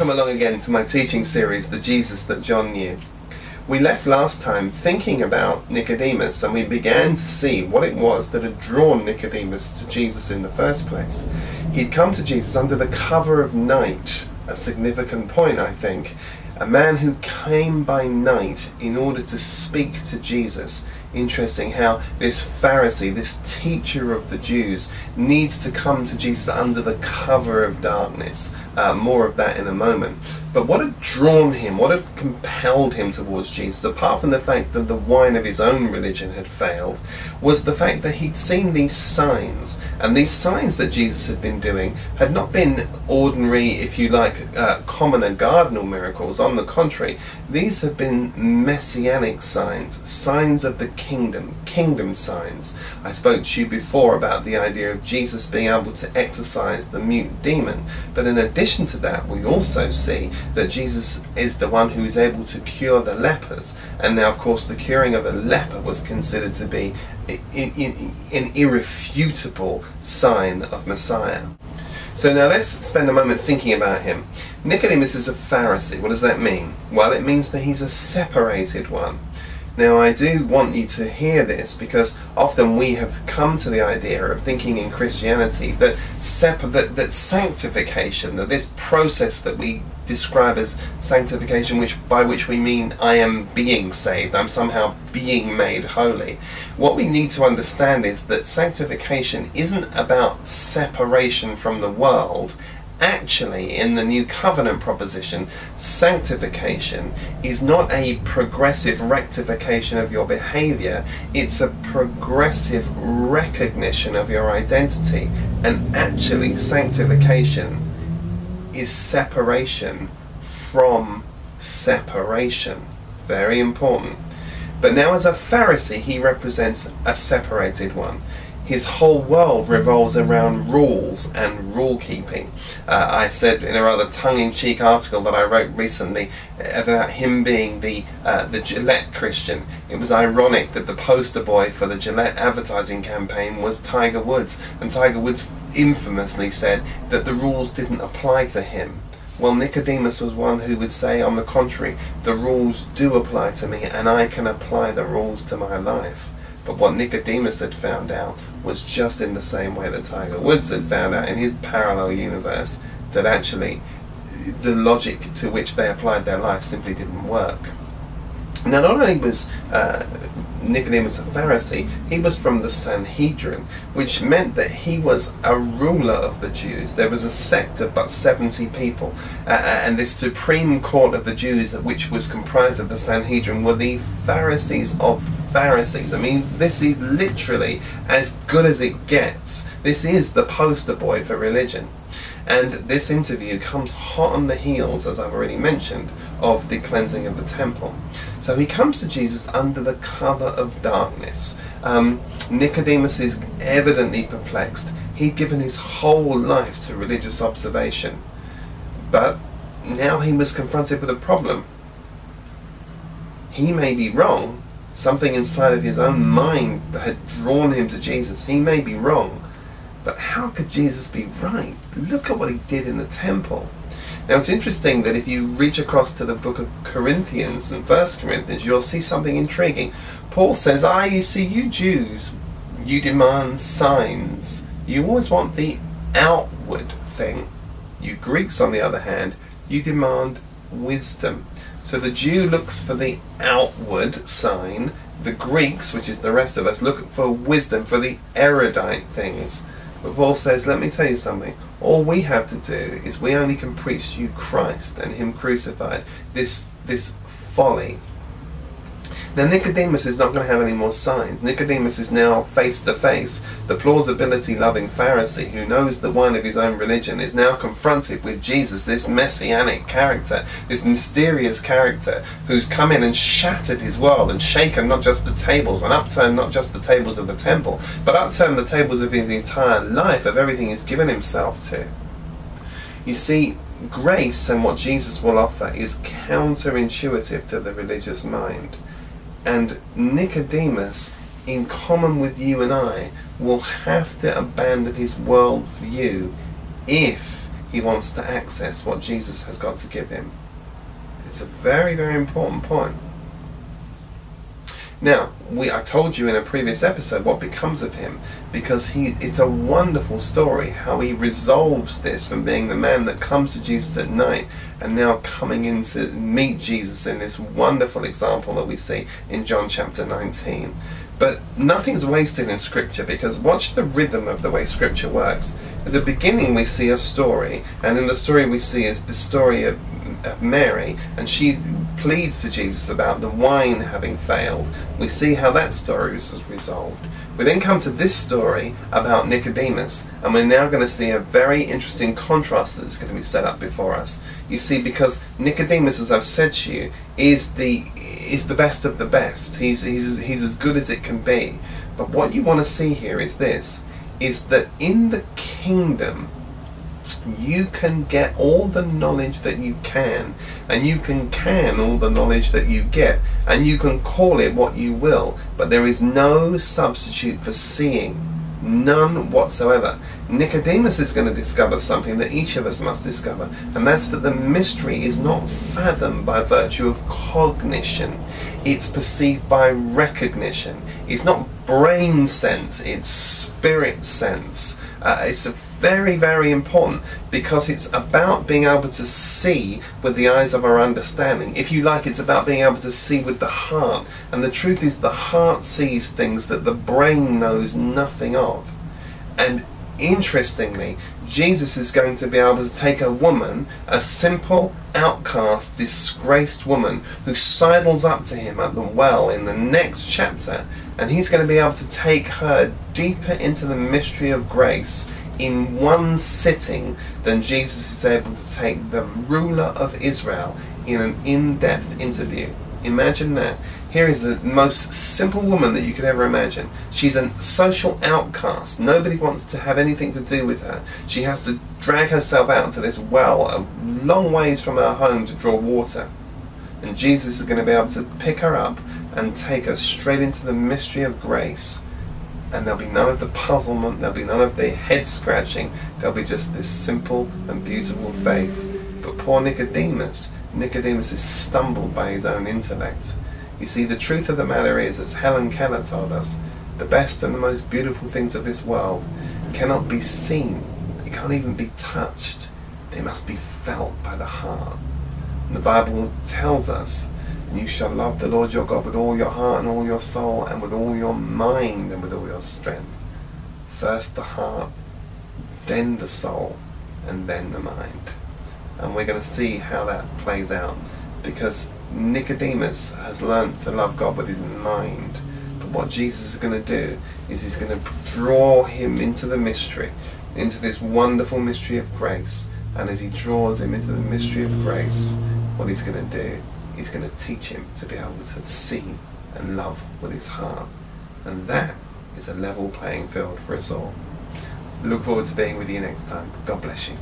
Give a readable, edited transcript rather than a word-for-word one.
welcome along again to my teaching series, The Jesus That John Knew. We left last time thinking about Nicodemus, and we began to see what it was that had drawn Nicodemus to Jesus in the first place. He'd come to Jesus under the cover of night, a significant point, I think. A man who came by night in order to speak to Jesus. Interesting how this Pharisee, this teacher of the Jews, needs to come to Jesus under the cover of darkness. More of that in a moment. But what had drawn him, what had compelled him towards Jesus, apart from the fact that the wine of his own religion had failed, was the fact that he'd seen these signs. And these signs that Jesus had been doing had not been ordinary, if you like, commoner cardinal miracles. On the contrary, these had been messianic signs, signs of the kingdom signs. I spoke to you before about the idea of Jesus being able to exorcise the mute demon, but in addition to that, we also see that Jesus is the one who is able to cure the lepers. And now, of course, the curing of a leper was considered to be an irrefutable sign of Messiah. So now let's spend a moment thinking about him. Nicodemus is a Pharisee. What does that mean? Well, it means that he's a separated one. Now, I do want you to hear this, because often we have come to the idea of thinking in Christianity that sanctification, that this process that we describe as sanctification, by which we mean I am being saved, I'm somehow being made holy. What we need to understand is that sanctification isn't about separation from the world. Actually, in the New Covenant proposition, sanctification is not a progressive rectification of your behavior, it's a progressive recognition of your identity. And actually, sanctification is separation from separation. Very important. But now, as a Pharisee, he represents a separated one. His whole world revolves around rules and rule keeping. I said in a rather tongue-in-cheek article that I wrote recently about him being the Gillette Christian. It was ironic that the poster boy for the Gillette advertising campaign was Tiger Woods, and Tiger Woods infamously said that the rules didn't apply to him. Well, Nicodemus was one who would say, on the contrary, the rules do apply to me, and I can apply the rules to my life. But what Nicodemus had found out was, just in the same way that Tiger Woods had found out in his parallel universe, that actually the logic to which they applied their life simply didn't work. Now, not only was Nicodemus a Pharisee, he was from the Sanhedrin, which meant that he was a ruler of the Jews. There was a sect of but 70 people, and this supreme court of the Jews, which was comprised of the Sanhedrin, were the Pharisees of Pharisees. I mean, this is literally as good as it gets. This is the poster boy for religion. And this interview comes hot on the heels, as I've already mentioned, of the cleansing of the temple. So he comes to Jesus under the cover of darkness. Nicodemus is evidently perplexed. He'd given his whole life to religious observation. But now he was confronted with a problem. He may be wrong. Something inside of his own mind had drawn him to Jesus. He may be wrong. But how could Jesus be right? Look at what he did in the temple. Now, it's interesting that if you reach across to the book of Corinthians and 1 Corinthians, you'll see something intriguing. Paul says, you see, you Jews, you demand signs. You always want the outward thing. You Greeks, on the other hand, you demand wisdom. So the Jew looks for the outward sign. The Greeks, which is the rest of us, look for wisdom, for the erudite things. But Paul says, let me tell you something. All we have to do is we only can preach to you Christ and Him crucified. This folly. Now, Nicodemus is not going to have any more signs. Nicodemus is now face to face. The plausibility-loving Pharisee who knows the wine of his own religion is now confronted with Jesus, this messianic character, this mysterious character who's come in and shattered his world and shaken not just the tables and upturned not just the tables of the temple, but upturned the tables of his entire life, of everything he's given himself to. You see, grace and what Jesus will offer is counterintuitive to the religious mind. And Nicodemus, in common with you and I, will have to abandon his world view if he wants to access what Jesus has got to give him. It's a very, very important point. Now, I told you in a previous episode what becomes of him, because it's a wonderful story how he resolves this from being the man that comes to Jesus at night and now coming in to meet Jesus in this wonderful example that we see in John chapter 19. But nothing's wasted in Scripture, because watch the rhythm of the way Scripture works. At the beginning we see a story, and in the story we see is the story of Mary, and she pleads to Jesus about the wine having failed. We see how that story is resolved. We then come to this story about Nicodemus, and we're now going to see a very interesting contrast that's going to be set up before us. You see, because Nicodemus, as I've said to you, is the best of the best. He's as good as it can be. But what you want to see here is this, is that in the kingdom you can get all the knowledge that you can, and you can all the knowledge that you get, and you can call it what you will, but there is no substitute for seeing, none whatsoever. Nicodemus is going to discover something that each of us must discover, and that's that the mystery is not fathomed by virtue of cognition, it's perceived by recognition. It's not brain sense, it's spirit sense. It's very, very important, because it's about being able to see with the eyes of our understanding. If you like, it's about being able to see with the heart. And the truth is, the heart sees things that the brain knows nothing of. And interestingly, Jesus is going to be able to take a woman, a simple, outcast, disgraced woman, who sidles up to him at the well in the next chapter, and he's going to be able to take her deeper into the mystery of grace in one sitting than Jesus is able to take the ruler of Israel in an in-depth interview. Imagine that. Here is the most simple woman that you could ever imagine. She's a social outcast. Nobody wants to have anything to do with her. She has to drag herself out to this well a long ways from her home to draw water. And Jesus is going to be able to pick her up and take her straight into the mystery of grace. And there'll be none of the puzzlement, there'll be none of the head scratching, there'll be just this simple and beautiful faith. But poor Nicodemus is stumbled by his own intellect. You see, the truth of the matter is, as Helen Keller told us, the best and the most beautiful things of this world cannot be seen, they can't even be touched, they must be felt by the heart. And the Bible tells us, you shall love the Lord your God with all your heart and all your soul and with all your mind and with all your strength. First the heart, then the soul, and then the mind. And we're going to see how that plays out, because Nicodemus has learnt to love God with his mind. But what Jesus is going to do is he's going to draw him into the mystery, into this wonderful mystery of grace. And as he draws him into the mystery of grace, what he's going to do, he's going to teach him to be able to see and love with his heart. And that is a level playing field for us all. Look forward to being with you next time. God bless you.